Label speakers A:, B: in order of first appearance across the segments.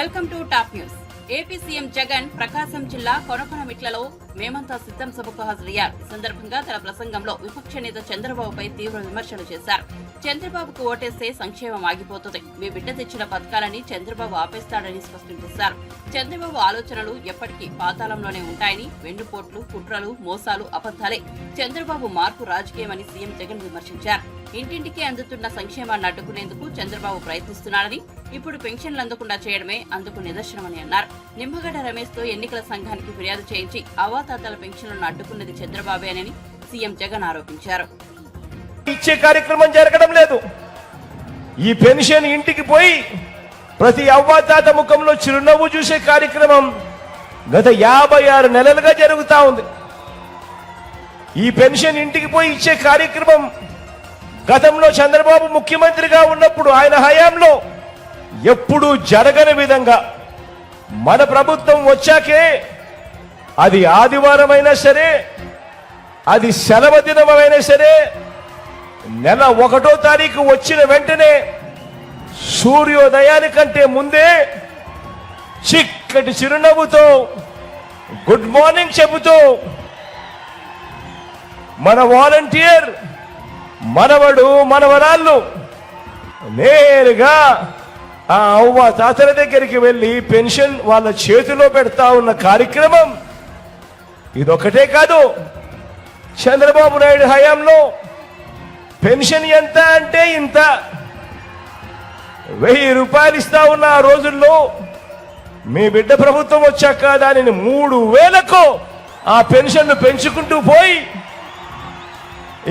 A: Welcome to top news. AP CM Jagan Prakasam జిల్లా కొనకొనమిట్లలో మేమంతా సిద్ధం సభకు హాజరయ్యారు. ఈ సందర్భంగా తన ప్రసంగంలో విపక్ష నేత చంద్రబాబుపై తీవ్ర విమర్శలు చేశారు. చంద్రబాబుకు ఓటేస్తే సంక్షేమం ఆగిపోతుంది, మీ బిడ్డ తెచ్చిన పథకాలని చంద్రబాబు ఆపేస్తాడని స్పష్టం చేశారు. చంద్రబాబు ఆలోచనలు ఎప్పటికీ పాతాళంలోనే ఉంటాయని, వెన్నుపోట్లు, కుట్రలు, మోసాలు, అబద్దాలే చంద్రబాబు మార్పు రాజకీయమని సీఎం జగన్ విమర్శించారు. ఇంటింటికి అందుతున్న సంక్షేమాన్ని అడ్డుకునేందుకు చంద్రబాబు ప్రయత్నిస్తున్నారని, ఇప్పుడు పెన్షన్లు అందకుండా చేయడమే అందుకు నిదర్శనమని అన్నారు. నిమ్మగడ్డ రమేష్ తో ఎన్నికల సంఘానికి ఫిర్యాదు చేయించి అవాతాతల పెన్షన్లను అడ్డుకున్నది చంద్రబాబేనని సీఎం జగన్ ఆరోపించారు.
B: ఇచ్చే కార్యక్రమం జరగడం లేదు. ఈ పెన్షన్ ఇంటికి పోయి ప్రతి అవ్వాతాత ముఖంలో చిరునవ్వు చూసే కార్యక్రమం గత 56 నెలలుగా జరుగుతా ఉంది. ఈ పెన్షన్ ఇంటికి పోయి ఇచ్చే కార్యక్రమం గతంలో చంద్రబాబు ముఖ్యమంత్రిగా ఉన్నప్పుడు ఆయన హయాంలో ఎప్పుడూ జరగని విధంగా మన ప్రభుత్వం వచ్చాకే, అది ఆదివారం అయినా సరే, అది సెలవు దినమైనా సరే, నెల 1వ తారీఖు వచ్చిన వెంటనే సూర్యోదయానికంటే ముందే చిక్కటి చిరునవ్వుతో గుడ్ మార్నింగ్ చెబుతూ మన వాలంటీర్ మనవడు మనవరాళ్ళు నేరుగా ఆ అవ్వ తాతల దగ్గరికి వెళ్ళి పెన్షన్ వాళ్ళ చేతిలో పెడతా ఉన్న కార్యక్రమం ఇదొకటే కాదు. చంద్రబాబు నాయుడు హయాంలో పెన్షన్ ఎంత అంటే ఇంత 1000 రూపాయలు ఇస్తా ఉన్న ఆ రోజుల్లో మీ బిడ్డ ప్రభుత్వం వచ్చాక దానిని 3000కు ఆ పెన్షన్ను పెంచుకుంటూ పోయి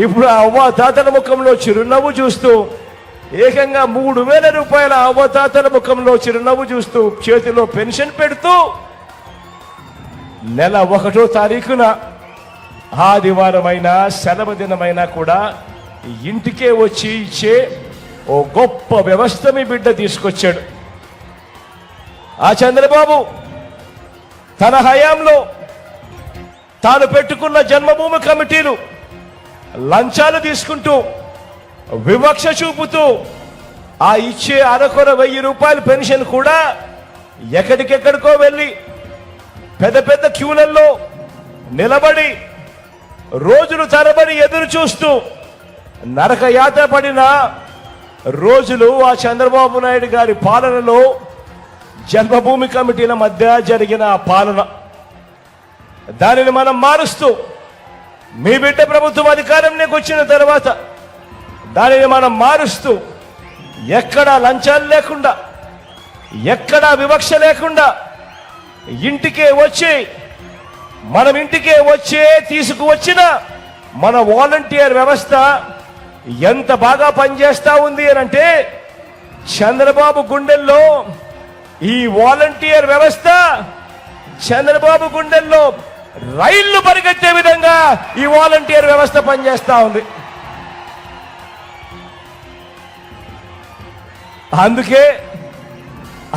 B: ఇప్పుడు అవ్వ తాతల ముఖంలో చిరునవ్వు చూస్తూ ఏకంగా 3000 రూపాయల అవ్వ తాతల ముఖంలో చిరునవ్వు చూస్తూ చేతిలో పెన్షన్ పెడుతూ నెల 1వ తారీఖున ఆదివారమైనా సెలవు దినమైనా కూడా ఇంటికే వచ్చి ఇచ్చే ఓ గొప్ప వ్యవస్థ మీ బిడ్డ తీసుకొచ్చాడు. ఆ చంద్రబాబు తన హయాంలో తాను పెట్టుకున్న జన్మభూమి కమిటీలు లంచాలు తీసుకుంటూ వివక్ష చూపుతూ ఆ ఇచ్చే అరకొర 1000 రూపాయల పెన్షన్ కూడా ఎక్కడికెక్కడికో వెళ్ళి పెద్ద పెద్ద క్యూలల్లో నిలబడి రోజులు తరబడి ఎదురు చూస్తూ నరక యాత్ర పడిన రోజులు ఆ చంద్రబాబు నాయుడు గారి పాలనలో జన్మభూమి కమిటీల మధ్య జరిగిన ఆ పాలన. దానిని మనం మారుస్తూ మీ బిడ్డ ప్రభుత్వం అధికారంలోకి వచ్చిన తర్వాత దానిని మనం మారుస్తూ ఎక్కడా లంచాలు లేకుండా, ఎక్కడా వివక్ష లేకుండా ఇంటికే వచ్చి మనం ఇంటికే వచ్చే తీసుకువచ్చిన మన వాలంటీర్ వ్యవస్థ ఎంత బాగా పనిచేస్తా ఉంది అంటే చంద్రబాబు గుండెల్లో ఈ వాలంటీర్ వ్యవస్థ చంద్రబాబు గుండెల్లో రైళ్లు పరిగెత్తే విధంగా ఈ వాలంటీర్ వ్యవస్థ పనిచేస్తా ఉంది.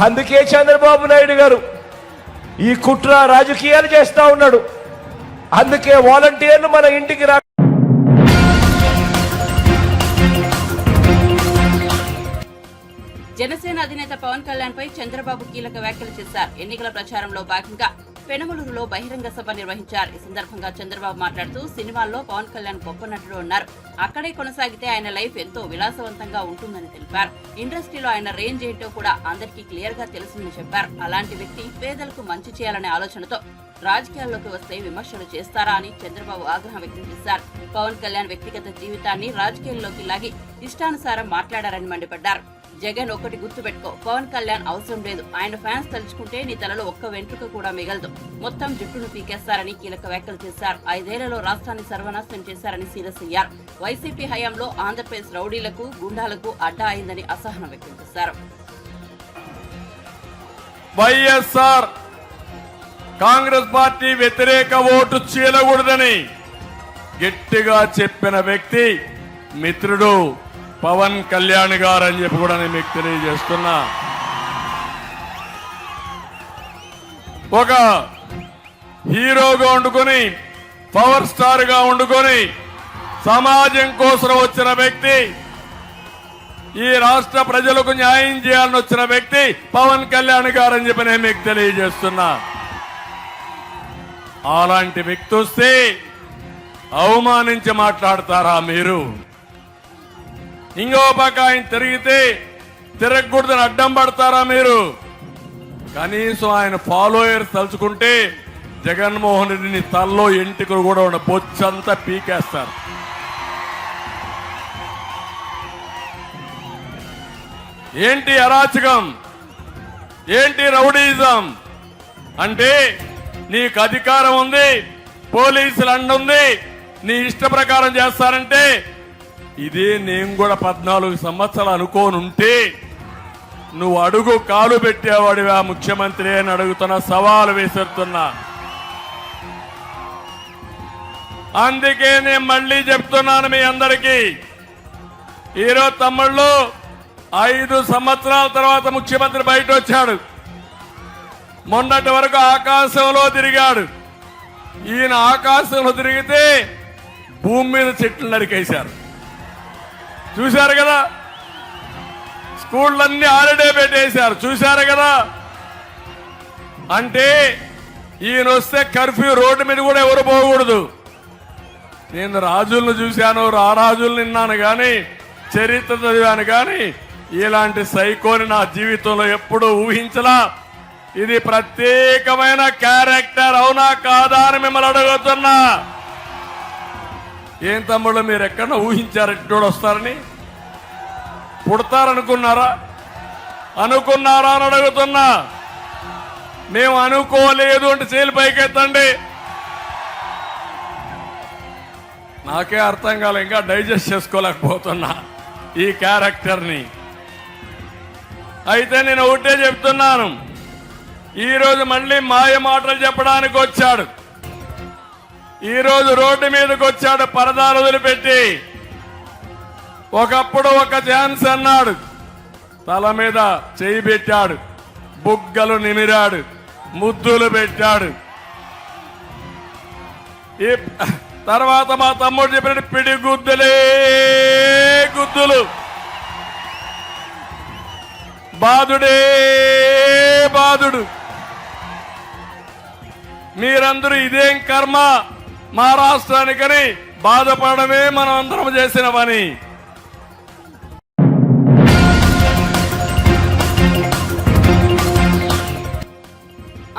B: అందుకే చంద్రబాబు నాయుడు గారు ఈ కుట్ర రాజకీయాలు చేస్తా ఉన్నాడు. అందుకే వాలంటీర్లు మన ఇంటికి రా.
A: జనసేన అధినేత పవన్ కళ్యాణ్ పై చంద్రబాబు కీలక వ్యాఖ్యలు చేశారు. ఎన్నికల ప్రచారంలో భాగంగా పెనమలూరులో బహిరంగ సభ నిర్వహించారు. ఈ సందర్భంగా చంద్రబాబు మాట్లాడుతూ సినిమాల్లో పవన్ కళ్యాణ్ గొప్ప నటుడు అన్నారు. అక్కడే కొనసాగితే ఆయన లైఫ్ ఎంతో విలాసవంతంగా ఉంటుందని తెలిపారు. ఇండస్ట్రీలో ఆయన రేంజ్ ఏంటో కూడా అందరికీ క్లియర్ గా తెలుసుందని చెప్పారు. అలాంటి వ్యక్తి పేదలకు మంచి చేయాలనే ఆలోచనతో రాజకీయాల్లోకి వస్తే విమర్శలు చేస్తారా అని చంద్రబాబు ఆగ్రహం వ్యక్తం చేశారు. పవన్ కళ్యాణ్ వ్యక్తిగత జీవితాన్ని రాజకీయాల్లోకి లాగి ఇష్టానుసారం మాట్లాడారని మండిపడ్డారు. జగన్ ఒకటి గుర్తుపెట్టుకో, పవన్ కళ్యాణ్ అవసరం లేదు, ఆయన ఫ్యాన్స్ తలుచుకుంటే నీ తలలో ఒక్క వెంట్రుక కూడా మిగలదు, మొత్తం జుట్టును పీకేస్తారని కీలక వ్యాఖ్యలు చేశారు. 5 ఏళ్లలో రాష్ట్రాన్ని సర్వనాశనం చేశారని సీరియస్ అయ్యారు. వైసీపీ హయాంలో ఆంధ్రప్రదేశ్ రౌడీలకు గుండాలకు అడ్డా అయిందని అసహనం వ్యక్తం చేశారు.
C: వైఎస్ఆర్ కాంగ్రెస్ పార్టీ వ్యతిరేక ఓటు చీలకూడదని గట్టిగా చెప్పిన వ్యక్తి మిత్రుడు పవన్ కళ్యాణ్ గారు అని చెప్పి కూడా నేను మీకు తెలియజేస్తున్నా. ఒక హీరోగా వండుకొని, పవర్ స్టార్ గా వండుకొని సమాజం కోసం వచ్చిన వ్యక్తి ఈ రాష్ట్ర ప్రజలకు న్యాయం చేయాలని వచ్చిన వ్యక్తి పవన్ కళ్యాణ్ గారని చెప్పి నేను మీకు తెలియజేస్తున్నా. అలాంటి వ్యక్తి వస్తే అవమానించి మాట్లాడతారా మీరు? ఇంకో పక్క ఆయన తిరిగితే తిరగకూడదని అడ్డం పడతారా మీరు? కనీసం ఆయన ఫాలోయర్స్ తలుచుకుంటే జగన్మోహన్ రెడ్డిని తల్లో ఎంటికలు కూడా ఉన్న బొచ్చంతా పీకేస్తారు. ఏంటి అరాచకం, ఏంటి రౌడీజం అంటే? నీకు అధికారం ఉంది, పోలీసులు అండుంది, నీ ఇష్ట ప్రకారం చేస్తారంటే ఇదే నేను కూడా 14 సంవత్సరాలు అనుకోనుంటే నువ్వు అడుగు కాలు పెట్టేవాడివా ముఖ్యమంత్రి అని అడుగుతున్న సవాలు విసురుతున్నా. అందుకే నేను మళ్ళీ చెప్తున్నాను మీ అందరికీ, ఈరోజు తమ్ముళ్ళు 5 సంవత్సరాల తర్వాత ముఖ్యమంత్రి బయట వచ్చాడు. మొన్నటి వరకు ఆకాశంలో తిరిగాడు. ఈయన ఆకాశంలో తిరిగితే భూమి మీద చెట్లు నరికేశారు. చూశారు కదా, స్కూళ్ళన్నీ హాలిడే పెట్టేశారు. చూశారు కదా, అంటే ఈయన వస్తే కర్ఫ్యూ, రోడ్డు మీద కూడా ఎవరు పోకూడదు. నేను రాజులను చూశాను, రారాజులను విన్నాను కానీ, చరిత్ర చదివాను కానీ ఇలాంటి సైకోని నా జీవితంలో ఎప్పుడూ ఊహించలా. ఇది ప్రత్యేకమైన క్యారెక్టర్, అవునా కాదా అని మిమ్మల్ని అడుగుతున్నా. ఏం తమ్ముళ్ళు, మీరు ఎక్కడన్నా ఊహించారు ఇట్టోడు వస్తారని? పుడతారనుకున్నారా? అనుకున్నారా అని అడుగుతున్నా. మేము అనుకోలేదు అంటే చేలు పైకెత్తండి. నాకే అర్థం కాలే, ఇంకా డైజెస్ట్ చేసుకోలేకపోతున్నా ఈ క్యారెక్టర్ని. అయితే నేను ఒకటే చెప్తున్నాను, ఈరోజు మళ్ళీ మాయ మాటలు చెప్పడానికి వచ్చాడు. ఈరోజు రోడ్డు మీదకి వచ్చాడు పరదాలు వదిలిపెట్టి. ఒకప్పుడు ఒక ఛాన్స్ అన్నాడు, తల మీద చేయి పెట్టాడు, బుగ్గలు నిమిరాడు, ముద్దులు పెట్టాడు. ఈ తర్వాత మా తమ్ముడు చెప్పినట్టు పిడి గుద్దులే గుద్దులు, బాధుడే బాధుడు. మీరందరూ ఇదేం కర్మ మా రాష్ట్రానికని బాధపడమే మనం అందరం చేసిన పని.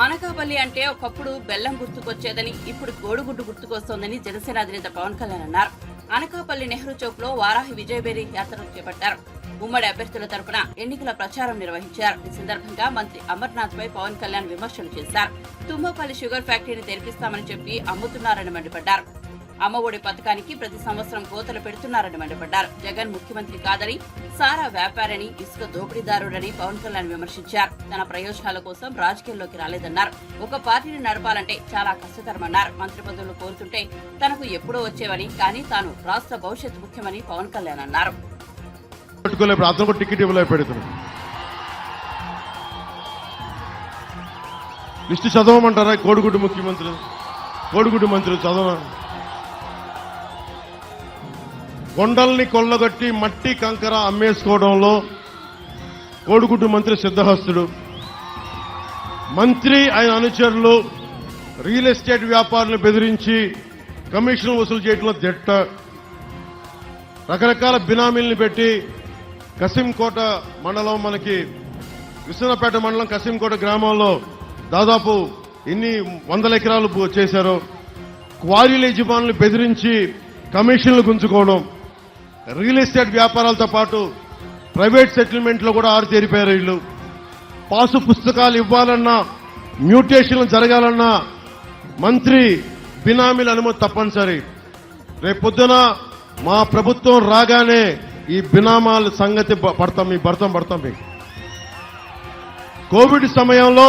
A: అనకాపల్లి అంటే ఒకప్పుడు బెల్లం గుర్తుకొచ్చేదని, ఇప్పుడు కోడిగుడ్డు గుర్తుకొస్తోందని జనసేన అధినేత పవన్ కళ్యాణ్ అన్నారు. అనకాపల్లి నెహ్రూ చౌక్ లో వారాహి విజయబేరి యాత్రను చేపట్టారు. ఉమ్మడి అభ్యర్థుల తరపున ఎన్నికల ప్రచారం నిర్వహించారు. ఈ సందర్భంగా మంత్రి అమర్నాథ్ పై పవన్ కళ్యాణ్ విమర్శలు చేశారు. తుమ్మపల్లి షుగర్ ఫ్యాక్టరీని తెరిపిస్తామని చెప్పి అమ్ముతున్నారని మండిపడ్డారు. అమ్మఒడి పథకానికి ప్రతి సంవత్సరం కోతలు పెడుతున్నారని మండిపడ్డారు. జగన్ ముఖ్యమంత్రి కాదని, సారా వ్యాపారని, ఇసుక దోపిడీదారుడని పవన్ కళ్యాణ్ విమర్శించారు. తన ప్రయోజనాల కోసం రాజకీయాల్లోకి రాలేదన్నారు. ఒక పార్టీని నడపాలంటే చాలా కష్టతరమన్నారు. మంత్రి పదవులు కోరుతుంటే తనకు ఎప్పుడో వచ్చేవని, కానీ తాను రాష్ట్ర భవిష్యత్తు ముఖ్యమని పవన్ కళ్యాణ్ అన్నారు.
D: టికెట్ ఇవ్వలే పెడుతున్నాడు. లిస్టు చదవమంటారా? కోడిగుడ్డు ముఖ్యమంత్రి, కోడిగుడ్డు మంత్రి చదవ. కొండల్ని కొల్లగొట్టి మట్టి కంకర అమ్మేసుకోవడంలో కోడిగుడ్డు మంత్రి సిద్ధహస్తుడు. మంత్రి ఆయన అనుచరులు రియల్ ఎస్టేట్ వ్యాపారులను బెదిరించి కమిషన్ వసూలు చేయడంలో దిట్ట. రకరకాల బినామీల్ని పెట్టి కసింకోట మండలం, మనకి విశ్వనాథపేట మండలం కసింకోట గ్రామంలో దాదాపు ఎన్ని 100 ఎకరాలు చేశారు. క్వారీల యజమానులు బెదిరించి కమిషన్లు గుంజుకోవడం, రియల్ ఎస్టేట్ వ్యాపారాలతో పాటు ప్రైవేట్ సెటిల్మెంట్లో కూడా ఆరితేరిపోయారు వీళ్ళు. పాసు పుస్తకాలు ఇవ్వాలన్నా, మ్యూటేషన్లు జరగాలన్నా మంత్రి బినామీల అనుమతి తప్పనిసరి. రేపొద్దున మా ప్రభుత్వం రాగానే ఈ బినామాల సంగతి పడతాం మీకు. కోవిడ్ సమయంలో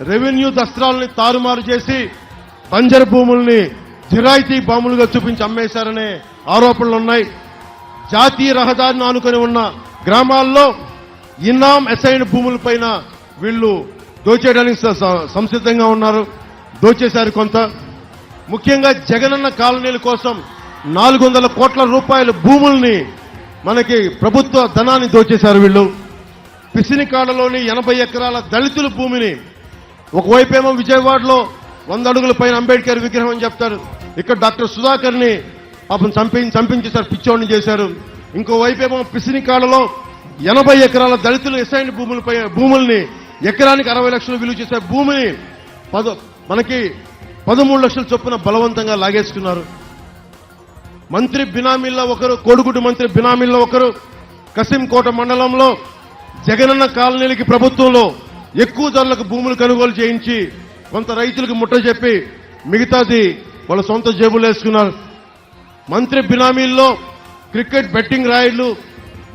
D: రెవెన్యూ దస్త్రాలని తారుమారు చేసి బంజరు భూముల్ని జిరాయితీ భూములుగా చూపించి అమ్మేశారనే ఆరోపణలు ఉన్నాయి. జాతీయ రహదారిని ఆనుకొని ఉన్న గ్రామాల్లో ఇనాం అసైన్ భూములపైన వీళ్ళు దోచేయడానికి సంసిద్ధంగా ఉన్నారు. దోచేశారు కొంత. ముఖ్యంగా జగనన్న కాలనీల కోసం 400 కోట్ల రూపాయల భూముల్ని మనకి ప్రభుత్వ ధనాన్ని దోచేశారు వీళ్ళు. పిసినికాడలోని 80 ఎకరాల దళితుల భూమిని ఒకవైపేమో విజయవాడలో 100 అడుగుల పైన అంబేద్కర్ విగ్రహం అని చెప్తారు. ఇక్కడ డాక్టర్ సుధాకర్ ని పాపం చంపించేశారు, పిచ్చోడిని చేశారు. ఇంకోవైపేమో పిసినికాడలో 80 ఎకరాల దళితులు ఎస్ఐన్ భూముల్ని ఎకరానికి 60 లక్షలు విలువ చేసే భూమిని మనకి 13 లక్షల చొప్పున బలవంతంగా లాగేసుకున్నారు. మంత్రి బినామీల్లో ఒకరు, కోడిగుడ్డు మంత్రి బినామీల్లో ఒకరు, కసింకోట మండలంలో జగనన్న కాలనీలకి ప్రభుత్వంలో ఎక్కువ ధరలకు భూములు కొనుగోలు చేయించి కొంత రైతులకు ముట్ట చెప్పి మిగతాది వాళ్ళ సొంత జేబులు వేసుకున్నారు. మంత్రి బినామీల్లో క్రికెట్ బెట్టింగ్ రాయిళ్లు,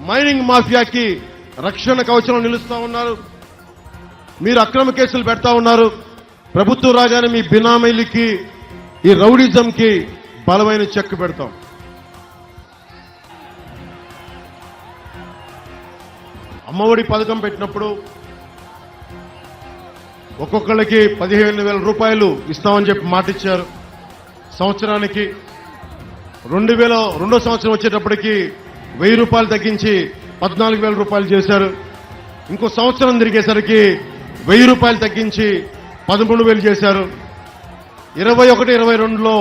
D: మైనింగ్ మాఫియాకి రక్షణ కవచం నిలుస్తా ఉన్నారు. మీరు అక్రమ కేసులు పెడతా ఉన్నారు. ప్రభుత్వం రాగానే మీ బినామీలకి ఈ రౌడిజంకి బలమైన చెక్ పెడతాం. అమ్మఒడి పథకం పెట్టినప్పుడు ఒక్కొక్కళ్ళకి 15,000 రూపాయలు ఇస్తామని చెప్పి మాట ఇచ్చారు. సంవత్సరానికి 2002 సంవత్సరం వచ్చేటప్పటికి 1000 రూపాయలు తగ్గించి 14,000 రూపాయలు చేశారు. ఇంకో సంవత్సరం తిరిగేసరికి 1000 రూపాయలు తగ్గించి 13,000 చేశారు. 21-22లో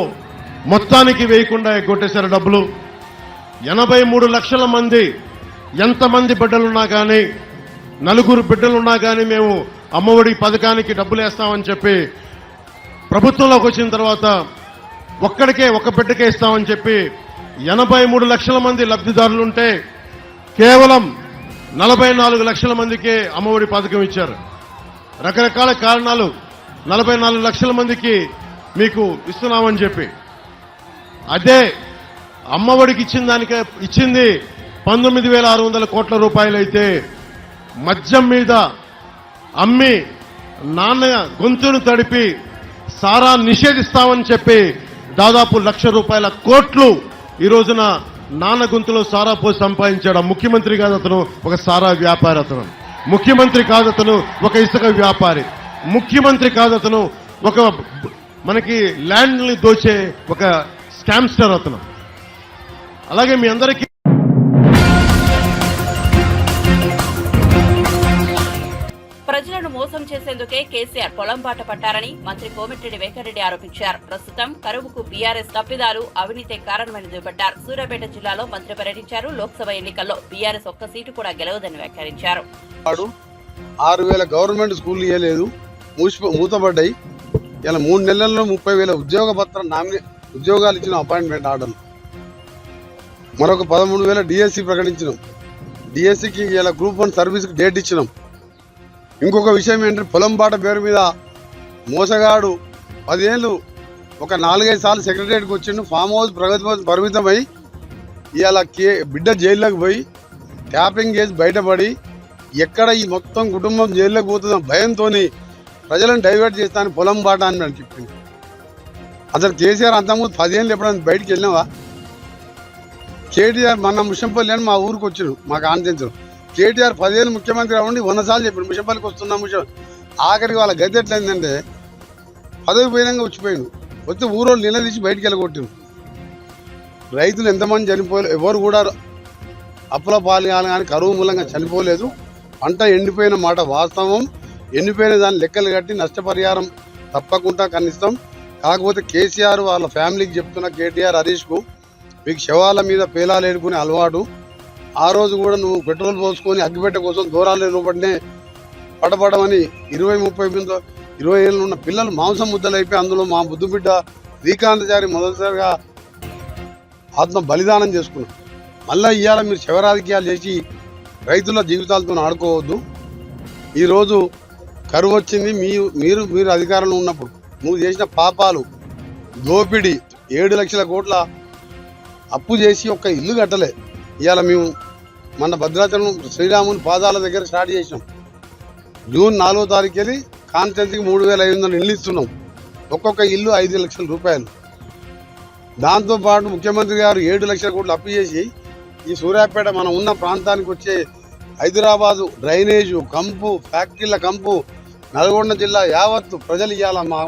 D: మొత్తానికి వేయకుండా కొట్టేశారు డబ్బులు. 83 లక్షల మంది, ఎంతమంది బిడ్డలున్నా కానీ, 4 బిడ్డలున్నా కానీ మేము అమ్మఒడి పథకానికి డబ్బులు వేస్తామని చెప్పి ప్రభుత్వంలోకి వచ్చిన తర్వాత ఒక్క బిడ్డకే ఇస్తామని చెప్పి 83 లక్షల మంది లబ్ధిదారులుంటే కేవలం 44 లక్షల మందికే అమ్మఒడి పథకం ఇచ్చారు. రకరకాల కారణాలు 44 లక్షల మందికి మీకు ఇస్తున్నామని చెప్పి, అదే అమ్మఒడికి ఇచ్చింది 19,600 కోట్ల రూపాయలు అయితే మద్యం మీద అమ్మి నాన్న గొంతును తడిపి సారా నిషేధిస్తామని చెప్పి దాదాపు 1,00,000 రూపాయల కోట్లు ఈ రోజున నాన్న గొంతులో సారా పోసి సంపాదించాడు. ముఖ్యమంత్రి కాదు అతను, ఒక సారా వ్యాపారి. అతను ముఖ్యమంత్రి కాదు, అతను ఒక ఇసుక వ్యాపారి. ముఖ్యమంత్రి కాదు, అతను ఒక మనకి ల్యాండ్ని దోచే ఒక స్కామ్స్టర్ అతను. అలాగే మీ అందరికీ
A: ప్రజలను మోసం చేసేందుకే కేసీఆర్ పొలం బాట పట్టారని మంత్రి కోమటిరెడ్డి వెంకటరెడ్డి ఆరోపించారు. ప్రస్తుతం కరువుకు బీఆర్ఎస్ తప్పిదాలు, అవినీతే కారణమని దుయ్యబట్టారు. సూర్యాపేట జిల్లాలో మంత్రి పర్యటించారు. లోక్సభ ఎన్నికల్లో బీఆర్ఎస్ ఒక్క సీటు కూడా గెలవదని వ్యాఖ్యానించారు.
E: 6,000 గవర్నమెంట్ స్కూల్ ఇవ్వలేదు, మూతపడ్డాయి. ఇలా 3 నెలల్లో 30,000 ఉద్యోగ పత్రం ఉద్యోగాలు ఇచ్చిన అపాయింట్మెంట్ ఆర్డర్లు. మరొక 13,000 డిఎస్సి ప్రకటించినాం. డిఎస్సికి ఇలా గ్రూప్ 1 సర్వీస్కి డేట్ ఇచ్చినాం. ఇంకొక విషయం ఏంటంటే పొలం బాట పేరు మీద మోసగాడు 10 ఏళ్ళు ఒక 4-5 సార్లు సెక్రటరియట్కి వచ్చిండు. ఫామ్ హౌస్ పరిమితమై ఇవాళ బిడ్డ జైల్లోకి పోయి ట్యాపింగ్ చేసి బయటపడి ఎక్కడ ఈ మొత్తం కుటుంబం జైల్లోకి పోతుందో భయంతో ప్రజలను డైవర్ట్ చేస్తాను పొలం బాట అని నేను చెప్పింది. అసలు కేసీఆర్ అంతకుముందు 10 ఏళ్ళు ఎప్పుడైనా బయటికి వెళ్ళినావా? కేటీఆర్ మన ముషంపల్లి అని మా ఊరికి వచ్చిడు, మా కాన్ఫరెన్స్. కేటీఆర్ 10 ఏళ్ళు ముఖ్యమంత్రి అవ్వండి 100 సార్లు చెప్పాడు ముషంపల్లికి వస్తున్నాం. ఆఖరికి వాళ్ళ గది ఎట్లయిందంటే పదవి పోయినాక వచ్చిపోయాడు. వచ్చి ఊరోళ్ళు నిలదీసి బయటికి వెళ్ళగొట్టిండు. రైతులు ఎంతమంది చనిపోలేదు, ఎవరు కూడా అప్పుల పాలు కానీ కరువు మూలంగా చనిపోలేదు. పంట ఎండిపోయిన మాట వాస్తవం. ఎండిపోయిన దాన్ని లెక్కలు కట్టి నష్టపరిహారం తప్పకుండా కనిస్తాం. కాకపోతే కేసీఆర్ వాళ్ళ ఫ్యామిలీకి చెప్తున్న కేటీఆర్ హరీష్కు, మీకు శవాల మీద పేలాలు ఏడుకునే అలవాటు. ఆ రోజు కూడా నువ్వు పెట్రోల్ పోసుకొని అగ్గిపెట్ట కోసం దూరాలు లోపడినే పడపడమని 20 ఏళ్ళు ఉన్న పిల్లలు మాంసం ముద్దలు అయిపోయి అందులో మా బుద్ధు బిడ్డ శ్రీకాంతచారి మొదటిసారిగా ఆత్మ బలిదానం చేసుకున్నాం. మళ్ళీ ఇవాళ మీరు శివరాజకీయాలు చేసి రైతుల జీవితాలతో ఆడుకోవద్దు. ఈరోజు కరువు వచ్చింది, మీరు అధికారంలో ఉన్నప్పుడు నువ్వు చేసిన పాపాలు, దోపిడీ, 7 లక్షల కోట్ల అప్పు చేసి ఒక్క ఇల్లు కట్టలే. ఇవాళ మేము మన భద్రాచలం శ్రీరాముని పాదాల దగ్గర స్టార్ట్ చేసినాం. జూన్ 4వ తారీఖు వెళ్ళి కాన్స్టెన్సీకి 3,500 ఇల్లు ఇస్తున్నాం. ఒక్కొక్క ఇల్లు 5 లక్షల రూపాయలు. దాంతోపాటు ముఖ్యమంత్రి గారు 7 లక్షల కోట్లు అప్పు చేసి ఈ సూర్యాపేట మనం ఉన్న ప్రాంతానికి వచ్చే హైదరాబాదు డ్రైనేజు కంపు, ఫ్యాక్టరీల కంపు, నల్గొండ జిల్లా యావత్తు ప్రజలు ఇవ్వాల. మా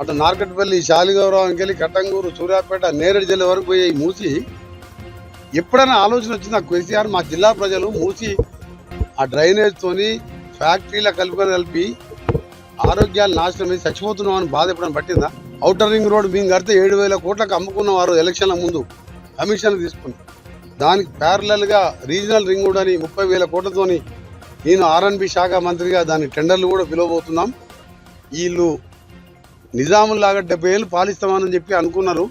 E: అటు నార్కట్పల్లి, శాలిగౌరవానికి వెళ్ళి కట్టంగూరు, సూర్యాపేట, నేరేడు జిల్లా వరకు పోయి మూసి ఎప్పుడైనా ఆలోచన వచ్చింది నాకు కేసీఆర్ మా జిల్లా ప్రజలు మూసి ఆ డ్రైనేజ్తోని ఫ్యాక్టరీల కలిపి ఆరోగ్యాలు నాశనమై చచ్చిపోతున్నాం అని బాధ ఎప్పుడైనా పట్టిందా? ఔటర్ రింగ్ రోడ్ మేము కడితే 7,000 కోట్లకు అమ్ముకున్న వారు ఎలక్షన్ల ముందు కమిషన్ తీసుకుని దానికి ప్యారలల్గా రీజనల్ రింగ్ రోడ్ అని 30,000 కోట్లతోని నేను R&B శాఖ మంత్రిగా దాని టెండర్లు కూడా పిలవబోతున్నాం. వీళ్ళు నిజాముల్లాగా 70 ఏళ్ళు పాలిస్తామని చెప్పి అనుకున్నారు.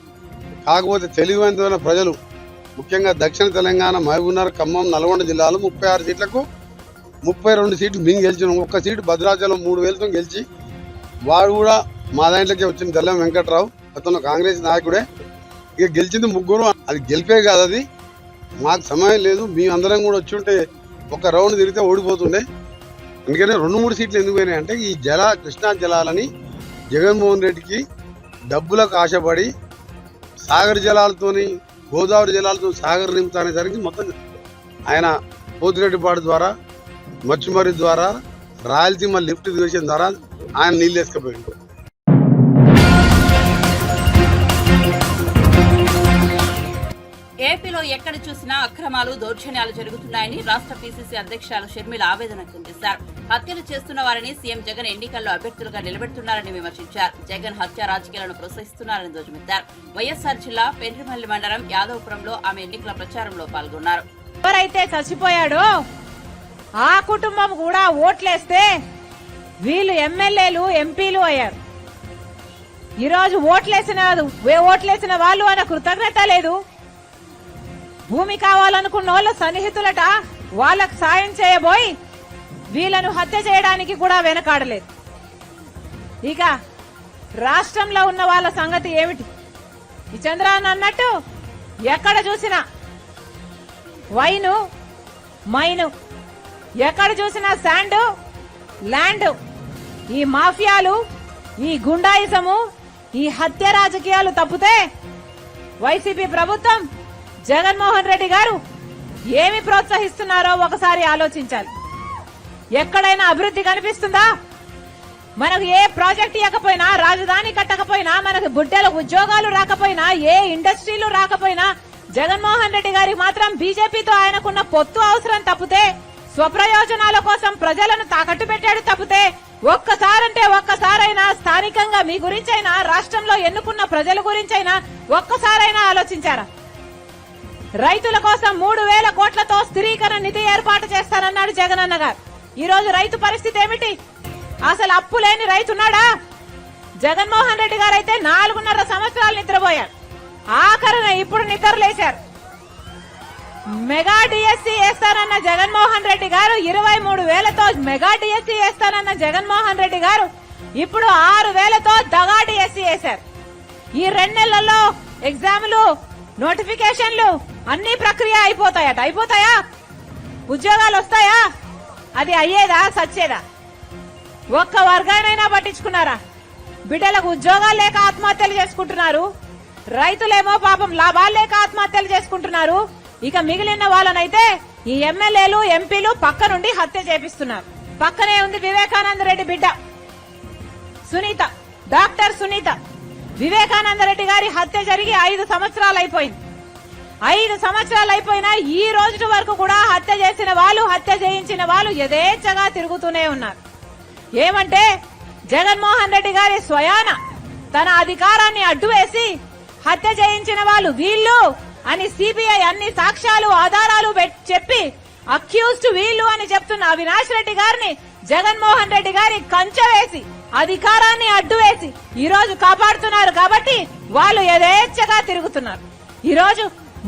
E: కాకపోతే తెలివైన ప్రజలు ముఖ్యంగా దక్షిణ తెలంగాణ మహబూబ్నగర్, ఖమ్మం, నల్గొండ జిల్లాలో 36 సీట్లకు 32 సీట్లు మేము గెలిచినాం. ఒక్క సీటు భద్రాచలం 3,000తో గెలిచి వాడు కూడా మా దాంట్లోకి వచ్చిన తెల్లం వెంకట్రావు, అతను కాంగ్రెస్ నాయకుడే. ఇక గెలిచింది 3, అది గెలిపే కాదు, అది మాకు సమయం లేదు. మేమందరం కూడా వచ్చి ఉంటే ఒక రౌండ్ తిరిగితే ఓడిపోతుండే. అందుకనే 2-3 సీట్లు ఎందుకు పోయినాయి అంటే ఈ కృష్ణా జలాలని జగన్మోహన్ రెడ్డికి డబ్బులకు ఆశపడి సాగర్ జలాలతోని గోదావరి జలాలతో సాగర్ నింపుతా అనేసరికి మొత్తం ఆయన పోతిరెడ్డిపాడు ద్వారా మచ్చుమరి ద్వారా రాయలసీమ లిఫ్ట్ చేసిన ద్వారా ఆయన నీళ్ళు వేసుకుపోయింది.
A: ఏపీలో ఎక్కడ చూసినా అక్రమాలు, దౌర్జన్యాలు జరుగుతున్నాయని రాష్ట్ర పీసీసీ అధ్యక్షురాలు షర్మిల ఆవేదన వ్యక్తం చేశారు. హత్యలు చేస్తున్న వారిని సీఎం జగన్ ఎన్నికల్లో అభ్యర్థులుగా నిలబెడుతున్నారని విమర్శించారు. జగన్ హత్య రాజకీయాలను ప్రోత్సహిస్తున్నారని ధ్వజమెత్తారు. వైఎస్ఆర్ జిల్లా పెండ్రిమల్లి మండలం యాదవపురంలో ఆమె ఎన్నికల ప్రచారంలో పాల్గొన్నారు.
F: ఎవరైతే చచ్చిపోయాడో ఆ కుటుంబం కూడా ఓట్లేస్తే వీళ్ళు ఎమ్మెల్యేలు, ఎంపీలు అయ్యారు. ఈరోజు ఓట్లేసిన వాళ్ళు అన్న కృతజ్ఞత లేదు. భూమి కావాలనుకున్న వాళ్ళ సన్నిహితులట వాళ్ళకు సాయం చేయబోయి వీళ్ళను హత్య చేయడానికి కూడా వెనకాడలేదు. ఇక రాష్ట్రంలో ఉన్న వాళ్ళ సంగతి ఏమిటి? ఈ చంద్రబాబు అన్నట్టు ఎక్కడ చూసినా వైను, మైను, ఎక్కడ చూసినా శాండ్, ల్యాండ్, ఈ మాఫియాలు, ఈ గుండాయిజము, ఈ హత్య రాజకీయాలు తప్పితే వైసీపీ ప్రభుత్వం, జగన్మోహన్ రెడ్డి గారు ఏమి ప్రోత్సహిస్తున్నారో ఒకసారి ఆలోచించాలి. ఎక్కడైనా అభివృద్ధి కనిపిస్తుందా? మనకు ఏ ప్రాజెక్ట్ ఇవ్వకపోయినా, రాజధాని కట్టకపోయినా, మనకు బుడ్డల ఉద్యోగాలు రాకపోయినా, ఏ ఇండస్ట్రీలు రాకపోయినా, జగన్మోహన్ రెడ్డి గారికి మాత్రం బీజేపీతో ఆయనకున్న పొత్తు అవసరం తప్పితే, స్వప్రయోజనాల కోసం ప్రజలను తాకట్టు పెట్టాడు తప్పితే, ఒక్కసారైనా స్థానికంగా మీ గురించైనా, రాష్ట్రంలో ఎన్నుకున్న ప్రజల గురించైనా ఒక్కసారైనా ఆలోచించారా? రైతుల కోసం 3,000 కోట్లతో స్థిరీకరణ నిధి ఏర్పాటు చేస్తానన్నాడు జగనన్న గారు. ఈ రోజు రైతు పరిస్థితి ఏమిటి? అసలు అప్పు లేని రైతున్నాడా? జగన్మోహన్ రెడ్డి గారు అయితే 4.5 సంవత్సరాలు నిద్రపోయారు. ఆఖరణ ఇప్పుడు నిద్రలేశారు. మెగా డిఎస్సీ వేస్తానన్న జగన్మోహన్ రెడ్డి గారు 23,000తో మెగా డిఎస్సీ వేస్తానన్న జగన్మోహన్ రెడ్డి గారు ఇప్పుడు 6,000తో దగా డిఎస్సీ వేశారు. ఈ 2 నెలల్లో ఎగ్జామ్లు, నోటిఫికేషన్లు అన్ని ప్రక్రియ అయిపోతాయా? ఉద్యోగాలు వస్తాయా? అది అయ్యేదా, సచ్చేదా? ఒక్క వర్గానైనా పట్టించుకున్నారా? బిడ్డలకు ఉద్యోగాలు లేక ఆత్మహత్యలు చేసుకుంటున్నారు. రైతులేమో పాపం లాభాలు లేక ఆత్మహత్యలు చేసుకుంటున్నారు. ఇక మిగిలిన వాళ్ళనైతే ఈ ఎమ్మెల్యేలు, ఎంపీలు పక్క నుండి హత్య చేపిస్తున్నారు. పక్కనే ఉంది వివేకానంద రెడ్డి బిడ్డ సునీత, డాక్టర్ సునీత. వివేకానంద రెడ్డి గారి హత్య జరిగి 5 సంవత్సరాలు అయిపోయింది. 5 సంవత్సరాలు అయిపోయినా ఈ రోజు వరకు కూడా హత్య చేసిన వాళ్ళు, హత్య చేయించిన వాళ్ళు యథేచ్ఛగా తిరుగుతూనే ఉన్నారు. ఏమంటే జగన్మోహన్ రెడ్డి గారి స్వయాన తన అధికారాన్ని అడ్డువేసి హత్య చేయించిన వాళ్ళు వీళ్ళు అని సిబిఐ అన్ని సాక్ష్యాలు, ఆధారాలు చెప్పి అక్యూజ్డ్ వీళ్ళు అని చెప్తున్న అవినాష్ రెడ్డి గారిని జగన్మోహన్ రెడ్డి గారి కంచె వేసి, అధికారాన్ని అడ్డువేసి ఈ రోజు కాపాడుతున్నారు. కాబట్టి వాళ్ళు యథేచ్ఛగా తిరుగుతున్నారు. ఈ రోజు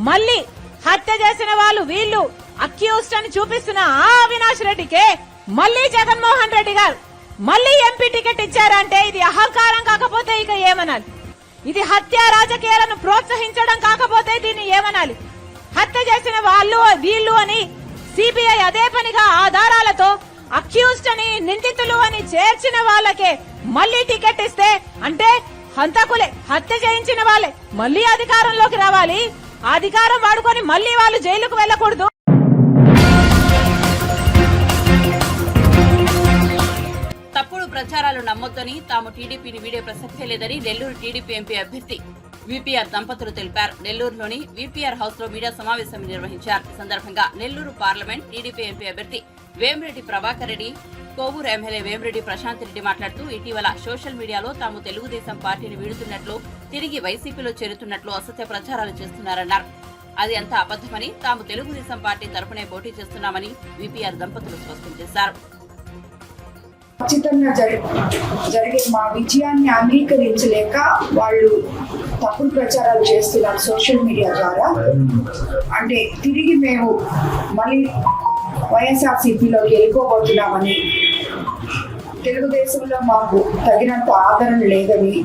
F: మళ్ళీ హత్య చేసిన వాళ్ళు వీళ్ళు అక్యూజ్డ్ అని చూపిస్తున్న ఆ అవినాష్ రెడ్డికే మళ్ళీ జగన్మోహన్ రెడ్డి గారు మళ్ళీ ఎంపీ టికెట్ ఇచ్చారంటే ఇది అహంకారం కాకపోతే ఇక ఏమనాలి? ఇది హత్య రాజకీయాలను ప్రోత్సహించడం కాకపోతే దీన్ని ఏమనాలి? హత్య చేసిన వాళ్ళు వీళ్ళు అని సిబిఐ అదే పనిగా ఆధారాలతో అక్యూజ్డ్ అని, నిందితులు అని చేర్చిన వాళ్ళకే మళ్ళీ టికెట్ ఇస్తే అంటే హంతకులే, హత్య చేయించిన వాళ్ళే మళ్ళీ అధికారంలోకి రావాలి. అధికారం వాడుకొని మళ్ళీ వాళ్ళు జైలుకు వెళ్లకూడదు.
A: తప్పుడు ప్రచారాలు నమ్మొద్దని, తాము టీడీపీని వీడే ప్రసక్తే లేదని నెల్లూరు టీడీపీ ఎంపీ అభ్యర్థి విపిఆర్ దంపతులు తెలిపారు. నెల్లూరులోని విపిఆర్ హౌస్ లో మీడియా సమావేశం నిర్వహించారు. ఈ సందర్భంగా నెల్లూరు పార్లమెంట్ టీడీపీ ఎంపీ అభ్యర్థి వేమిరెడ్డి ప్రభాకర్ రెడ్డి, కోవూరు ఎమ్మెల్యే వేమిరెడ్డి ప్రశాంత్ రెడ్డి మాట్లాడుతూ ఇటీవల సోషల్ మీడియాలో తాము తెలుగుదేశం పార్టీని వీడుతున్నట్లు, తిరిగి వైసీపీలో చేరుతున్నట్లు అసత్య ప్రచారాలు చేస్తున్నారన్నారు. అది అంతా అబద్దమని, తాము తెలుగుదేశం పార్టీ తరపునే పోటీ చేస్తున్నామని విపిఆర్ దంపతులు స్పష్టం చేశారు.
G: ఖచ్చితంగా జరిగే మా విజయాన్ని అంగీకరించలేక వాళ్ళు తప్పుడు ప్రచారాలు చేస్తున్నారు సోషల్ మీడియా ద్వారా. అంటే తిరిగి మేము మళ్ళీ వైఎస్ఆర్సీపీలోకి వెళ్ళిపోబోతున్నామని, తెలుగుదేశంలో మాకు తగినంత ఆదరణ లేదని,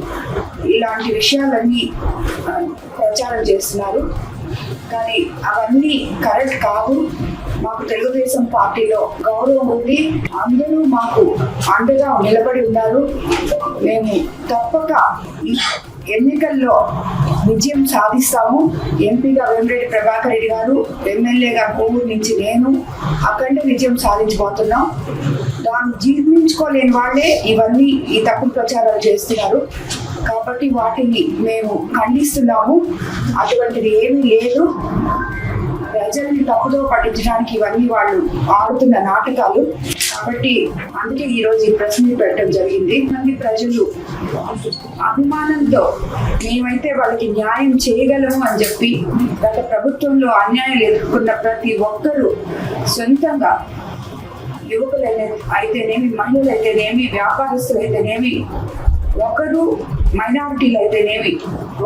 G: ఇలాంటి విషయాలన్నీ ప్రచారం చేస్తున్నారు. కానీ అవన్నీ కరెక్ట్ కాదు. మాకు తెలుగుదేశం పార్టీలో గౌరవం ఉంది. అందరూ మాకు అండగా నిలబడి ఉన్నారు. మేము తప్పక ఎన్నికల్లో విజయం సాధిస్తాము. ఎంపీగా వేమిరెడ్డి ప్రభాకర్ రెడ్డి గారు, ఎమ్మెల్యేగా కోవూరు నుంచి నేను అఖండ విజయం సాధించబోతున్నాం. దాన్ని జీర్ణించుకోలేని వాళ్ళే ఇవన్నీ ఈ తప్పుడు ప్రచారాలు చేస్తున్నారు. కాబట్టి వాటిని మేము ఖండిస్తున్నాము. అటువంటిది ఏమీ లేదు. ప్రజల్ని తప్పుదో పట్టించడానికి ఇవన్నీ వాళ్ళు ఆడుతున్న నాటకాలు. కాబట్టి అందుకే ఈరోజు ఈ ప్రెస్ మీట్ పెట్టడం జరిగింది. మంది ప్రజలు అభిమానంతో మేమైతే వాళ్ళకి న్యాయం చేయగలము అని చెప్పి, గత ప్రభుత్వంలో అన్యాయాలు ఎదుర్కొన్న ప్రతి ఒక్కరూ సొంతంగా, యువకులు అయితేనేమి, మహిళలు అయితేనేమి, వ్యాపారస్తులు అయితేనేమి, ఒకరు మైనారిటీలు అయితేనేమి,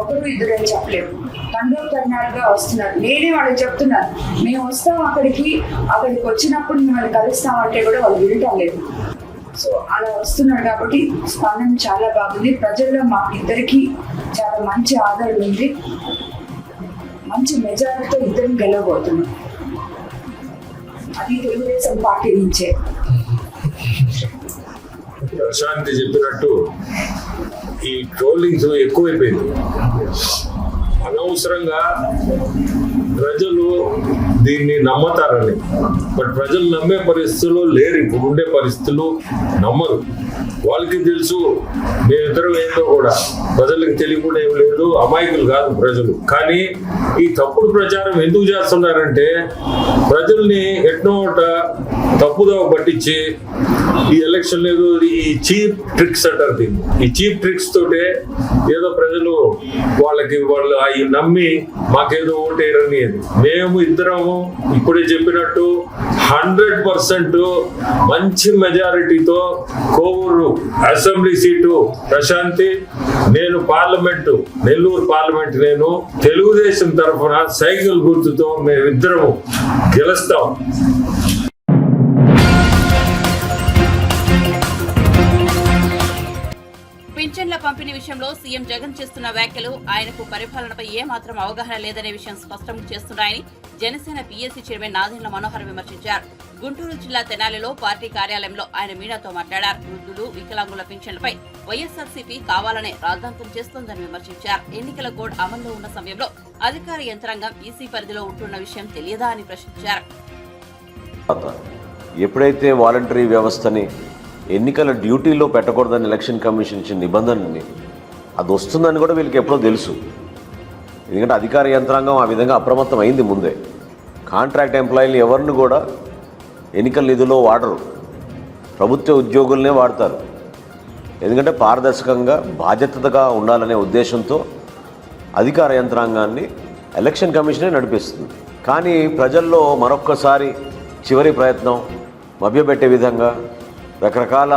G: ఒకరు ఇద్దరని చెప్పలేము, తండ్రులుగా వస్తున్నారు. నేనే వాళ్ళకి చెప్తున్నాను, మేము వస్తాం అక్కడికి వచ్చినప్పుడు మిమ్మల్ని కలుస్తామంటే కూడా వాళ్ళు వినటం లేదు. సో అలా వస్తున్నారు. కాబట్టి స్పందన చాలా బాగుంది. ప్రజల్లో మాకు ఇద్దరికి చాలా మంచి ఆదరణ ఉంది. మంచి మెజారిటీతో ఇద్దరం గెలవబోతున్నాం. అది తెలుగుదేశం పార్టీ నుంచే.
H: ప్రశాంతి చెప్పినట్టు ఈ ట్రోలింగ్స్ ఎక్కువైపోయింది. అనవసరంగా ప్రజలు దీన్ని నమ్మతారని, బట్ ప్రజలు నమ్మే పరిస్థితుల్లో లేరు. ఇప్పుడు ఉండే పరిస్థితులు నమ్మరు. వాళ్ళకి తెలుసు మేమిద్దరం ఏంటో కూడా, ప్రజలకు తెలియకుండా ఏం లేదు. అమాయకులు కాదు ప్రజలు. కానీ ఈ తప్పుడు ప్రచారం ఎందుకు చేస్తున్నారంటే, ప్రజల్ని ఎట్నో తప్పుదో పట్టించి ఈ ఎలక్షన్ లేదు, ఈ చీప్ ట్రిక్స్ అంటారు దీన్ని. ఈ చీప్ ట్రిక్స్ తోటే ఏదో ప్రజలు వాళ్ళు అవి నమ్మి మాకేదో ఓటేయరని. మేము ఇద్దరము ఇప్పుడే చెప్పినట్టు 100% మంచి మెజారిటీతో కోవూరు అసెంబ్లీ సీటు ప్రశాంతి, నేను పార్లమెంటు, నెల్లూరు పార్లమెంట్, నేను తెలుగుదేశం తరఫున సైకిల్ గుర్తుతో మేమిద్దరము గెలుస్తాం.
A: పింఛన్ల పంపిణీ విషయంలో సీఎం జగన్ చేస్తున్న వ్యాఖ్యలు ఆయనకు పరిపాలనపై ఏమాత్రం అవగాహన లేదనే విషయం స్పష్టం చేస్తున్నాయని జనసేన పీఎస్సీ చైర్మన్ నాదెండ్ల మనోహర్ విమర్శించారు. గుంటూరు జిల్లా తెనాలిలో పార్టీ కార్యాలయంలో ఆయన మీడియాతో మాట్లాడారు. వృద్ధులు, వికలాంగుల పింఛన్లపై వైఎస్ఆర్సీపీ కావాలనే రాద్ధాంతం చేస్తోందని విమర్శించారు. ఎన్నికల కోడ్ అమల్లో ఉన్న సమయంలో అధికార యంత్రాంగం ఈసీ పరిధిలో ఉంటున్న విషయం తెలియదా అని ప్రశ్నించారు.
I: ఎప్పుడైతే వాలంటరీ వ్యవస్థని ఎన్నికల డ్యూటీలో పెట్టకూడదని ఎలక్షన్ కమిషన్ ఇచ్చిన నిబంధనని, అది వస్తుందని కూడా వీళ్ళకి ఎప్పుడో తెలుసు. ఎందుకంటే అధికార యంత్రాంగం ఆ విధంగా అప్రమత్తం అయింది ముందే. కాంట్రాక్ట్ ఎంప్లాయీలు ఎవరిని కూడా ఎన్నికల నిధుల్లో వాడరు, ప్రభుత్వ ఉద్యోగులనే వాడతారు. ఎందుకంటే పారదర్శకంగా, బాధ్యతగా ఉండాలనే ఉద్దేశంతో అధికార యంత్రాంగాన్ని ఎలక్షన్ కమిషనే నడిపిస్తుంది. కానీ ప్రజల్లో మరొక్కసారి చివరి ప్రయత్నం మభ్యపెట్టే విధంగా రకరకాల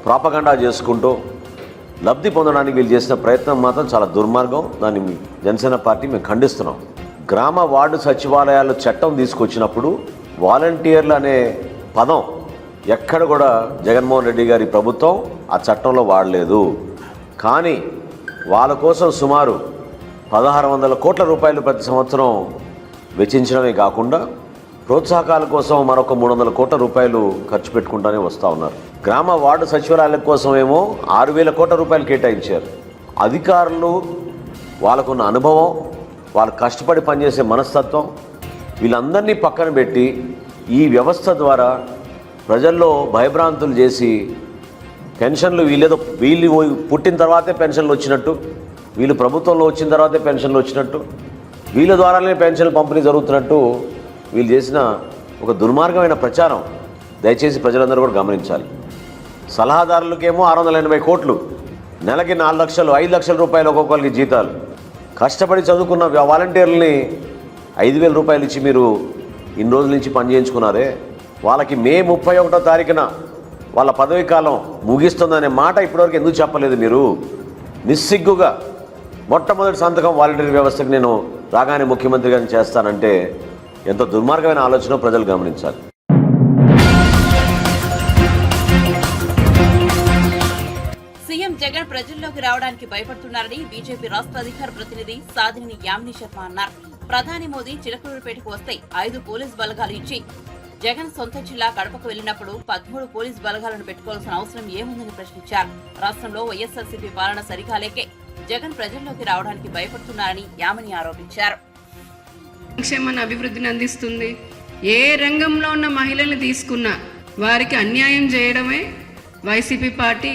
I: ప్రాపగండా చేసుకుంటూ లబ్ధి పొందడానికి వీళ్ళు చేసిన ప్రయత్నం మాత్రం చాలా దుర్మార్గం. దాన్ని జనసేన పార్టీ మేము ఖండిస్తున్నాం. గ్రామ వార్డు సచివాలయాలు చట్టం తీసుకొచ్చినప్పుడు వాలంటీర్లు అనే పదం ఎక్కడ కూడా జగన్మోహన్ రెడ్డి గారి ప్రభుత్వం ఆ చట్టంలో వాడలేదు. కానీ వాళ్ళ కోసం సుమారు 1600 కోట్ల రూపాయలు ప్రతి సంవత్సరం వెచ్చించడమే కాకుండా ప్రోత్సాహకాల కోసం మరొక 300 కోట్ల రూపాయలు ఖర్చు పెట్టుకుంటూనే వస్తూ ఉన్నారు. గ్రామ వార్డు సచివాలయాల కోసం ఏమో 6000 కోట్ల రూపాయలు కేటాయించారు. అధికారులు, వాళ్ళకున్న అనుభవం, వాళ్ళు కష్టపడి పనిచేసే మనస్తత్వం, వీళ్ళందరినీ పక్కన పెట్టి ఈ వ్యవస్థ ద్వారా ప్రజల్లో భయభ్రాంతులు చేసి పెన్షన్లు వీళ్ళు పుట్టిన తర్వాతే పెన్షన్లు వచ్చినట్టు, వీళ్ళు ప్రభుత్వంలో వచ్చిన తర్వాతే పెన్షన్లు వచ్చినట్టు, వీళ్ళ ద్వారానే పెన్షన్లు పంపిణీ జరుగుతున్నట్టు వీళ్ళు చేసిన ఒక దుర్మార్గమైన ప్రచారం దయచేసి ప్రజలందరూ కూడా గమనించాలి. సలహాదారులకేమో 680 కోట్లు, నెలకి 4 లక్షలు 5 లక్షల రూపాయలు ఒక్కొక్కరికి జీతాలు, కష్టపడి చదువుకున్న వాలంటీర్లని 5,000 రూపాయలు ఇచ్చి మీరు ఇన్ని రోజుల నుంచి పని చేయించుకున్నారే, వాళ్ళకి మే 31వ తారీఖున వాళ్ళ పదవీ కాలం ముగిస్తుందనే మాట ఇప్పటివరకు ఎందుకు చెప్పలేదు మీరు? నిస్సిగ్గుగా మొట్టమొదటి సంతకం వాలంటీర్ వ్యవస్థకు నేను రాగానే ముఖ్యమంత్రి గారిని చేస్తానంటే ఎంత దుర్మార్గమైన ఆలోచన ప్రజలు గమనించాలి.
A: సీఎం జగన్ ప్రజల్లోకి రావడానికి భయపడుతున్నారని బీజేపీ రాష్ట్ర అధికార ప్రతినిధి సాధిని యామిని శర్మ అన్నారు. ప్రధాని మోదీ చిలకలూరుపేటకు వస్తే 5 పోలీస్ బలగాలు ఇచ్చి జగన్ సొంత జిల్లా కడపకు వెళ్లినప్పుడు 13 పోలీస్ బలగాలను పెట్టుకోవాల్సిన అవసరం ఏముందని ప్రశ్నించారు. రాష్ట్రంలో వైఎస్ఆర్సీపీ పాలన సరికాలేకే జగన్ ప్రజల్లోకి రావడానికి భయపడుతున్నారని యామిని ఆరోపించారు.
J: సంక్షేమాన్ని అభివృద్ధిని అందిస్తుంది. ఏ రంగంలో ఉన్న మహిళల్ని తీసుకున్నా వారికి అన్యాయం చేయడమే వైసీపీ పార్టీ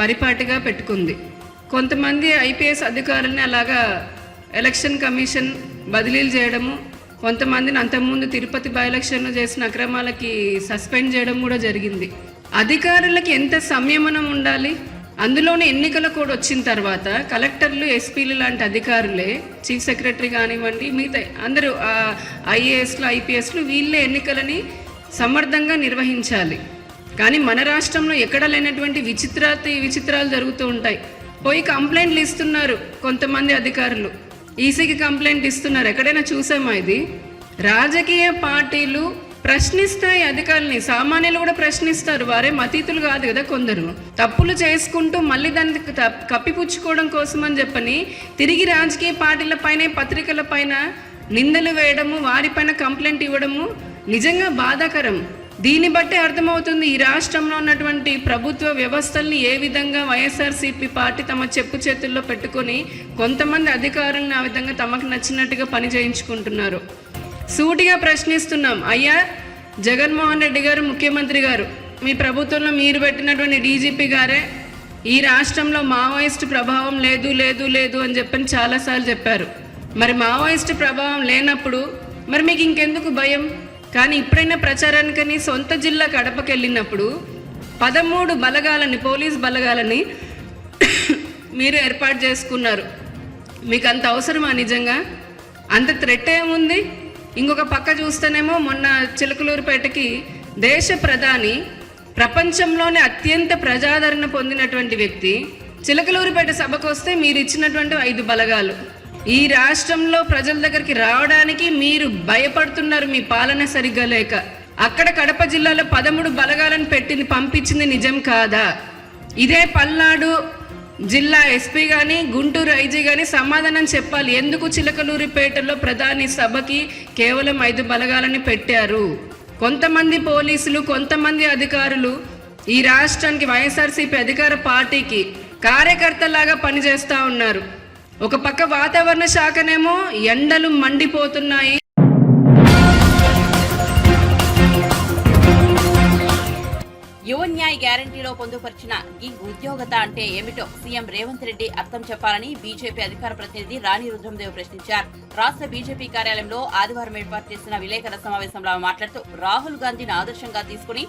J: పరిపాటిగా పెట్టుకుంది. కొంతమంది ఐపీఎస్ అధికారుల్ని అలాగా ఎలక్షన్ కమిషన్ బదిలీలు చేయడము, కొంతమందిని అంతకుముందు తిరుపతి బై ఎలక్షన్లో చేసిన అక్రమాలకి సస్పెండ్ చేయడం కూడా జరిగింది. అధికారులకి ఎంత సంయమనం ఉండాలి. అందులోనే ఎన్నికల కోడ్ వచ్చిన తర్వాత కలెక్టర్లు, ఎస్పీలు లాంటి అధికారులే, చీఫ్ సెక్రటరీ కానివ్వండి, మిగతా అందరూ ఐఏఎస్లు, ఐపీఎస్లు వీళ్ళే ఎన్నికలని సమర్థంగా నిర్వహించాలి. కానీ మన రాష్ట్రంలో ఎక్కడ లేనటువంటి విచిత్రాలు జరుగుతూ ఉంటాయి. పోయి కంప్లైంట్లు ఇస్తున్నారు కొంతమంది అధికారులు, ఈసీకి కంప్లైంట్ ఇస్తున్నారు. ఎక్కడైనా చూసామా ఇది? రాజకీయ పార్టీలు ప్రశ్నిస్తాయి అధికారులని, సామాన్యులు కూడా ప్రశ్నిస్తారు. వారే అతీతులు కాదు కదా. కొందరు తప్పులు చేసుకుంటూ మళ్ళీ దాన్ని కప్పిపుచ్చుకోవడం కోసం అని చెప్పని తిరిగి రాజకీయ పార్టీల పైన, పత్రికల పైన నిందలు వేయడము, వారిపైన కంప్లైంట్ ఇవ్వడము నిజంగా బాధాకరం. దీన్ని బట్టే అర్థమవుతుంది ఈ రాష్ట్రంలో ఉన్నటువంటి ప్రభుత్వ వ్యవస్థల్ని ఏ విధంగా వైఎస్ఆర్సీపీ పార్టీ తమ చెప్పు చేతుల్లో పెట్టుకొని కొంతమంది అధికారులను ఆ విధంగా తమకు నచ్చినట్టుగా పని చేయించుకుంటున్నారు. సూటిగా ప్రశ్నిస్తున్నాం. అయ్యా జగన్మోహన్ రెడ్డి గారు, ముఖ్యమంత్రి గారు, మీ ప్రభుత్వంలో మీరు పెట్టినటువంటి డీజీపీ గారే ఈ రాష్ట్రంలో మావోయిస్టు ప్రభావం లేదు అని చెప్పని చాలాసార్లు చెప్పారు. మరి మావోయిస్టు ప్రభావం లేనప్పుడు మరి మీకు ఇంకెందుకు భయం? కానీ ఇప్పుడైనా ప్రచారానికని సొంత జిల్లా కడపకి వెళ్ళినప్పుడు 13 బలగాలని, పోలీస్ బలగాలని మీరు ఏర్పాటు చేసుకున్నారు. మీకు అంత అవసరమా? నిజంగా అంత థ్రెట్ ఏముంది? ఇంకొక పక్క చూస్తేనేమో మొన్న చిలకలూరుపేటకి దేశ ప్రధాని, ప్రపంచంలోనే అత్యంత ప్రజాదరణ పొందినటువంటి వ్యక్తి చిలకలూరుపేట సభకు వస్తే మీరు ఇచ్చినటువంటి 5 బలగాలు. ఈ రాష్ట్రంలో ప్రజల దగ్గరికి రావడానికి మీరు భయపడుతున్నారు, మీ పాలన సరిగ్గా లేక. అక్కడ కడప జిల్లాలో 13 బలగాలను పంపించింది నిజం కాదా? ఇదే పల్నాడు జిల్లా ఎస్పీ కానీ, గుంటూరు ఐజీ కానీ సమాధానం చెప్పాలి. ఎందుకు చిలకలూరిపేటలో ప్రధాని సభకి కేవలం 5 బలగాలని పెట్టారు? కొంతమంది పోలీసులు, కొంతమంది అధికారులు ఈ రాష్ట్రానికి, వైఎస్ఆర్సీపీ అధికార పార్టీకి కార్యకర్తలాగా పనిచేస్తూ ఉన్నారు. ఒక పక్క వాతావరణ శాఖనేమో ఎండలు మండిపోతున్నాయి.
A: యువ న్యాయ గ్యారంటీలో పొందుపరిచిన ఈ ఉద్యోగత అంటే ఏమిటో సీఎం రేవంత్ రెడ్డి అర్థం చెప్పాలని బీజేపీ అధికార ప్రతినిధి రాణి రుద్రందేవ్ ప్రశ్నించారు. రాష్ట్ర బీజేపీ కార్యాలయంలో ఆదివారం ఏర్పాటు చేసిన విలేకరుల సమావేశంలో మాట్లాడుతూ రాహుల్ గాంధీని ఆదర్శంగా తీసుకుని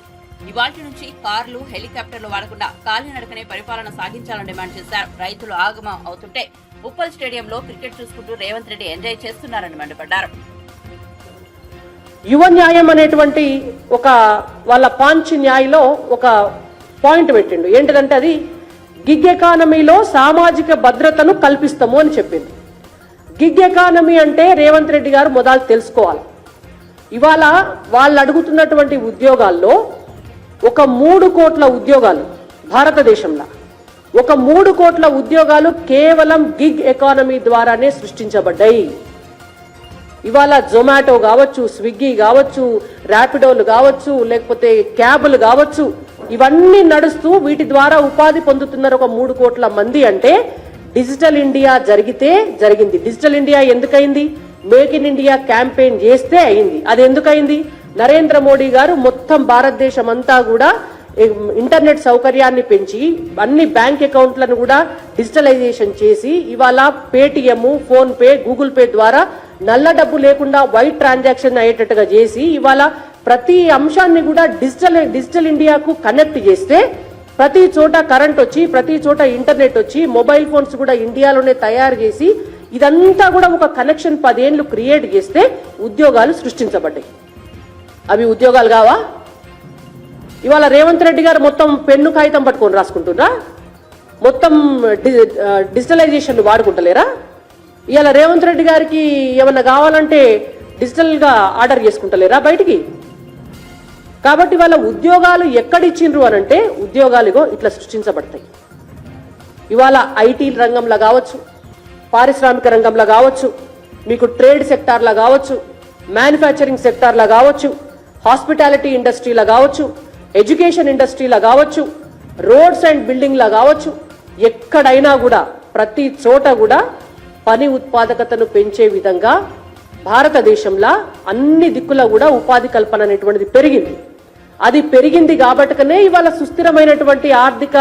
A: ఇవాల్టి నుంచి కార్లు, హెలికాప్టర్లు వాడకుండా కాలినడకనే పరిపాలన సాగించాలని డిమాండ్ చేశారు. రైతులు ఆగమం అవుతుంటే ఉప్పల్ స్టేడియంలో క్రికెట్ చూసుకుంటూ రేవంత్ రెడ్డి ఎంజాయ్ చేస్తున్నారని మండిపడ్డారు.
K: యువ న్యాయం అనేటువంటి ఒక వాళ్ళ పాంచ్ న్యాయలో ఒక పాయింట్ పెట్టిండు. ఏంటిదంటే అది గిగ్ ఎకానమీలో సామాజిక భద్రతను కల్పిస్తాము అని చెప్పింది. గిగ్ ఎకానమీ అంటే రేవంత్ రెడ్డి గారు మొదలు తెలుసుకోవాలి. ఇవాళ వాళ్ళు అడుగుతున్నటువంటి ఉద్యోగాల్లో ఒక 3 కోట్ల ఉద్యోగాలు భారతదేశంలో, ఒక 3 కోట్ల ఉద్యోగాలు కేవలం గిగ్ ఎకానమీ ద్వారానే సృష్టించబడ్డాయి. ఇవాళ జొమాటో కావచ్చు, స్విగ్గీ కావచ్చు, ర్యాపిడోలు కావచ్చు, లేకపోతే క్యాబులు కావచ్చు, ఇవన్నీ నడుస్తూ వీటి ద్వారా ఉపాధి పొందుతున్నారు ఒక 3 కోట్ల మంది. అంటే డిజిటల్ ఇండియా జరిగింది. డిజిటల్ ఇండియా ఎందుకైంది? మేక్ ఇన్ ఇండియా క్యాంపెయిన్ చేస్తే అయింది. అది ఎందుకైంది? నరేంద్ర మోడీ గారు మొత్తం భారతదేశం అంతా కూడా ఇంటర్నెట్ సౌకర్యాన్ని పెంచి అన్ని బ్యాంక్ అకౌంట్లను కూడా డిజిటలైజేషన్ చేసి ఇవాళ Paytm, phone pay, Google pay ద్వారా నల్ల డబ్బు లేకుండా వైట్ ట్రాన్సాక్షన్ అయ్యేటట్టుగా చేసి ఇవాళ ప్రతి అంశాన్ని కూడా డిజిటల్ ఇండియాకు కనెక్ట్ చేస్తే ప్రతి చోట కరెంట్ వచ్చి, ప్రతి చోట ఇంటర్నెట్ వచ్చి, మొబైల్ ఫోన్స్ కూడా ఇండియాలోనే తయారు చేసి ఇదంతా కూడా ఒక కనెక్షన్ 10 ఏళ్ళు క్రియేట్ చేస్తే ఉద్యోగాలు సృష్టించబడ్డాయి. అవి ఉద్యోగాలు కావా? ఇవాళ రేవంత్ రెడ్డి గారు మొత్తం పెన్ను కాగితం పట్టుకొని రాసుకుంటున్నా, మొత్తం డిజిటలైజేషన్ వాడుకుంటలేరా? ఇవాళ రేవంత్ రెడ్డి గారికి ఏమన్నా కావాలంటే డిజిటల్గా ఆర్డర్ చేసుకుంటలేరా బయటికి? కాబట్టి వాళ్ళ ఉద్యోగాలు ఎక్కడిచ్చిండ్రు అనంటే ఉద్యోగాలు ఇట్లా సృష్టించబడతాయి. ఇవాళ ఐటీ రంగంలో కావచ్చు, పారిశ్రామిక రంగంలో కావచ్చు, మీకు ట్రేడ్ సెక్టార్లో కావచ్చు, మ్యానుఫ్యాక్చరింగ్ సెక్టార్లో కావచ్చు, హాస్పిటాలిటీ ఇండస్ట్రీలో కావచ్చు, ఎడ్యుకేషన్ ఇండస్ట్రీలో కావచ్చు, రోడ్స్ అండ్ బిల్డింగ్లో కావచ్చు, ఎక్కడైనా కూడా ప్రతి చోట కూడా పని ఉత్పాదకతను పెంచే విధంగా భారతదేశంలో అన్ని దిక్కుల కూడా ఉపాధి కల్పన అనేటువంటిది పెరిగింది. అది పెరిగింది కాబట్టికనే ఇవాళ సుస్థిరమైనటువంటి ఆర్థిక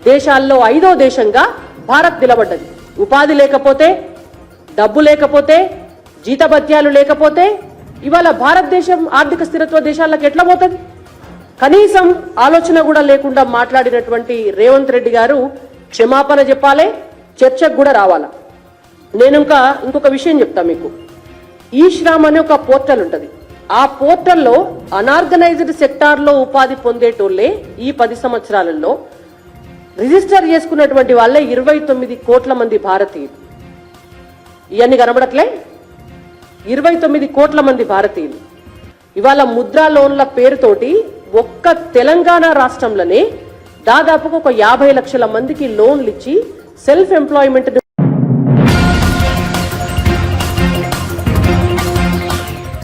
K: దేశాల్లో 5వ దేశంగా భారత్ నిలబడ్డది. ఉపాధి లేకపోతే, డబ్బు లేకపోతే, జీతభత్యాలు లేకపోతే ఇవాళ భారతదేశం ఆర్థిక స్థిరత్వ దేశాలకు ఎట్లా పోతుంది? కనీసం ఆలోచన కూడా లేకుండా మాట్లాడినటువంటి రేవంత్ రెడ్డి గారు క్షమాపణ చెప్పాలి, చర్చకు కూడా రావాలా. నేను ఇంకొక విషయం చెప్తా మీకు. ఈ శ్రామ్ అనే ఒక పోర్టల్ ఉంటుంది. ఆ పోర్టల్లో అనార్గనైజ్డ్ సెక్టార్లో ఉపాధి పొందేటోళ్లే ఈ 10 సంవత్సరాలలో రిజిస్టర్ చేసుకున్నటువంటి వాళ్ళే 29 కోట్ల మంది భారతీయులు. ఇవన్నీ కనబడట్లే? 29 కోట్ల మంది భారతీయులు. ఇవాళ ముద్రా లోన్ల పేరుతోటి ఒక్క తెలంగాణ రాష్ట్రంలోనే దాదాపుగా ఒక 50 లక్షల మందికి లోన్లు ఇచ్చి సెల్ఫ్ ఎంప్లాయ్మెంట్